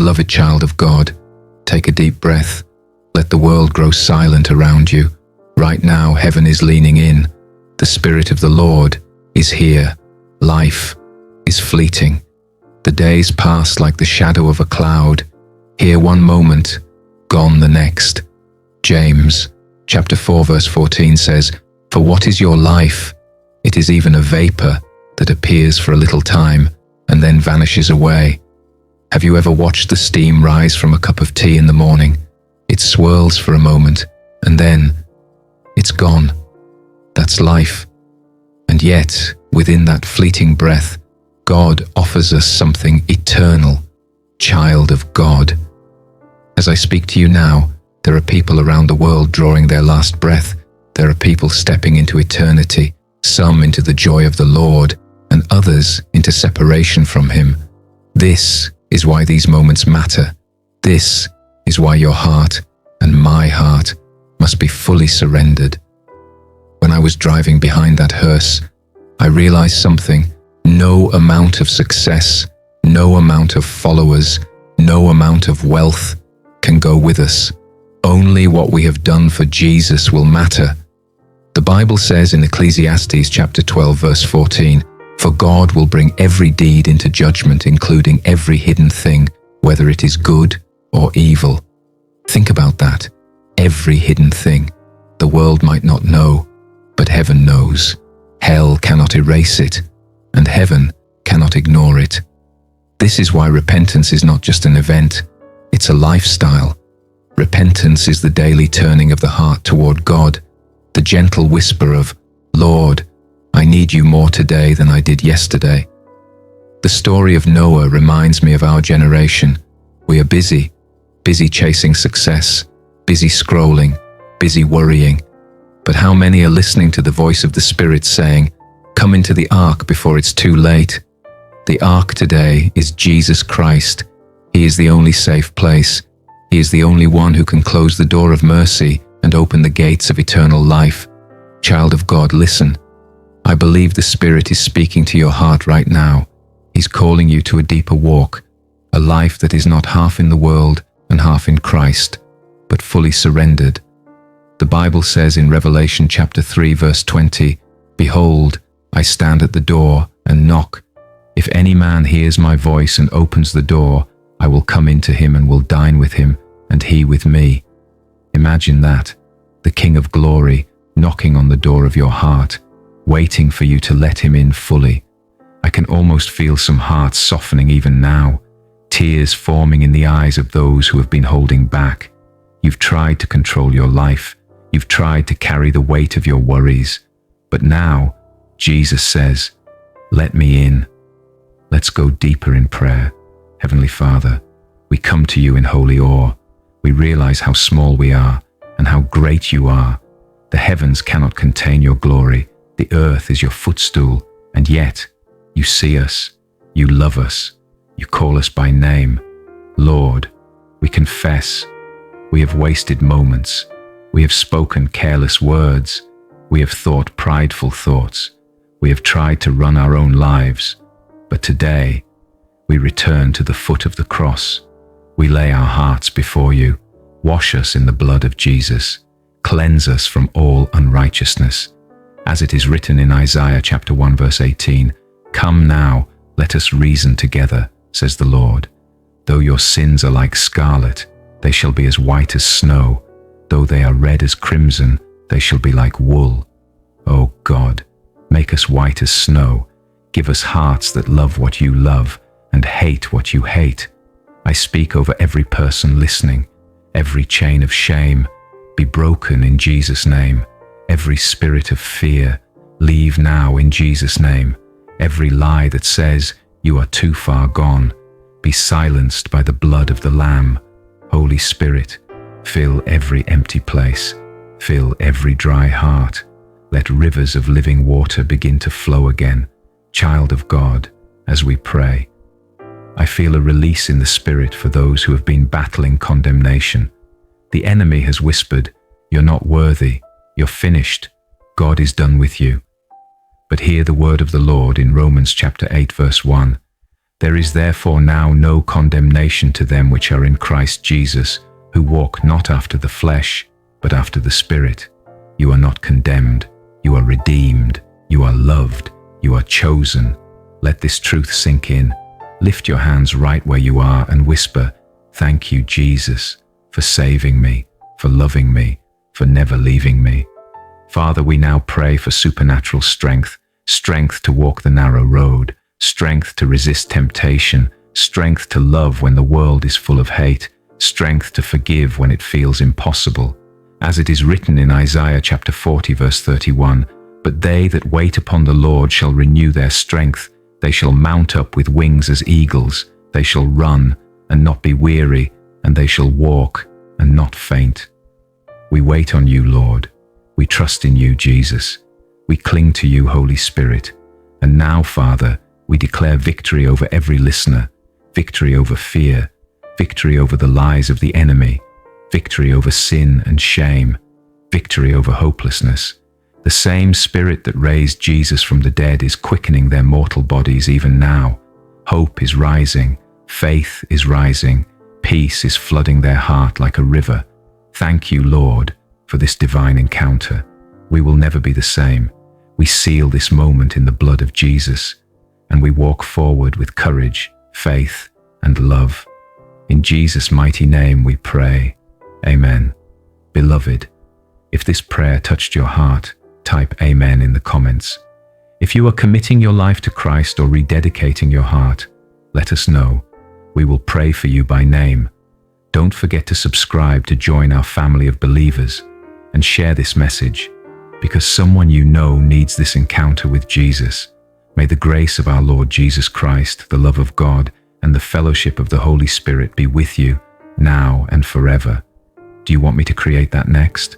Beloved child of God, take a deep breath. Let the world grow silent around you. Right now, heaven is leaning in. The Spirit of the Lord is here. Life is fleeting. The days pass like the shadow of a cloud. Here one moment, gone the next. James chapter 4 verse 14 says, "For what is your life? It is even a vapor that appears for a little time and then vanishes away." Have you ever watched the steam rise from a cup of tea in the morning? It swirls for a moment and then it's gone. That's life. And yet, within that fleeting breath, God offers us something eternal. Child of God. As I speak to you now, there are people around the world drawing their last breath. There are people stepping into eternity, some into the joy of the Lord, and others into separation from Him. This is why these moments matter. This is why your heart and my heart must be fully surrendered. When I was driving behind that hearse, I realized something. No amount of success, no amount of followers, no amount of wealth can go with us. Only what we have done for Jesus will matter. The Bible says in Ecclesiastes chapter 12 verse 14, "For God will bring every deed into judgment, including every hidden thing, whether it is good or evil." Think about that. Every hidden thing. The world might not know, but heaven knows. Hell cannot erase it, and heaven cannot ignore it. This is why repentance is not just an event, it's a lifestyle. Repentance is the daily turning of the heart toward God, the gentle whisper of, "Lord, I need you more today than I did yesterday." The story of Noah reminds me of our generation. We are busy chasing success, busy scrolling, busy worrying. But how many are listening to the voice of the Spirit saying, "Come into the ark before it's too late"? The ark today is Jesus Christ. He is the only safe place. He is the only one who can close the door of mercy and open the gates of eternal life. Child of God, listen. I believe the Spirit is speaking to your heart right now. He's calling you to a deeper walk, a life that is not half in the world and half in Christ, but fully surrendered. The Bible says in Revelation chapter 3 verse 20, "Behold, I stand at the door and knock. If any man hears my voice and opens the door, I will come into him and will dine with him, and he with me." Imagine that, the King of Glory knocking on the door of your heart, waiting for you to let him in fully. I can almost feel some hearts softening even now, tears forming in the eyes of those who have been holding back. You've tried to control your life. You've tried to carry the weight of your worries. But now, Jesus says, "Let me in." Let's go deeper in prayer. Heavenly Father, we come to you in holy awe. We realize how small we are and how great you are. The heavens cannot contain your glory. The earth is your footstool, and yet you see us. You love us. You call us by name. Lord, we confess we have wasted moments. We have spoken careless words. We have thought prideful thoughts. We have tried to run our own lives. But today, we return to the foot of the cross. We lay our hearts before you. Wash us in the blood of Jesus. Cleanse us from all unrighteousness. As it is written in Isaiah chapter 1 verse 18, "Come now, let us reason together, says the Lord. Though your sins are like scarlet, they shall be as white as snow. Though they are red as crimson, they shall be like wool." O God, make us white as snow. Give us hearts that love what you love and hate what you hate. I speak over every person listening. Every chain of shame be broken in Jesus' name. Every spirit of fear, leave now in Jesus' name. Every lie that says you are too far gone, be silenced by the blood of the Lamb. Holy Spirit, fill every empty place. Fill every dry heart. Let rivers of living water begin to flow again. Child of God, as we pray, I feel a release in the Spirit for those who have been battling condemnation. The enemy has whispered, "You're not worthy. You're finished. God is done with you." But hear the word of the Lord in Romans chapter 8 verse 1. There is therefore now no condemnation to them which are in Christ Jesus, who walk not after the flesh, but after the Spirit. You are not condemned, you are redeemed, you are loved, you are chosen. Let this truth sink in. Lift your hands right where you are and whisper, "Thank you, Jesus, for saving me, for loving me, for never leaving me." Father, we now pray for supernatural strength, strength to walk the narrow road, strength to resist temptation, strength to love when the world is full of hate, strength to forgive when it feels impossible. As it is written in Isaiah chapter 40 verse 31, "But they that wait upon the Lord shall renew their strength. They shall mount up with wings as eagles. They shall run and not be weary, and they shall walk and not faint." We wait on you, Lord. We trust in you, Jesus. We cling to you, Holy Spirit. And now, Father, we declare victory over every listener, victory over fear, victory over the lies of the enemy, victory over sin and shame, victory over hopelessness. The same Spirit that raised Jesus from the dead is quickening their mortal bodies even now. Hope is rising, faith is rising, peace is flooding their heart like a river. Thank you, Lord, for this divine encounter. We will never be the same. We seal this moment in the blood of Jesus, and we walk forward with courage, faith, and love. In Jesus' mighty name we pray. Amen. Beloved, if this prayer touched your heart, type Amen in the comments. If you are committing your life to Christ or rededicating your heart, let us know. We will pray for you by name. Don't forget to subscribe to join our family of believers and share this message, because someone you know needs this encounter with Jesus. May the grace of our Lord Jesus Christ, the love of God, and the fellowship of the Holy Spirit be with you now and forever. Do you want me to create that next?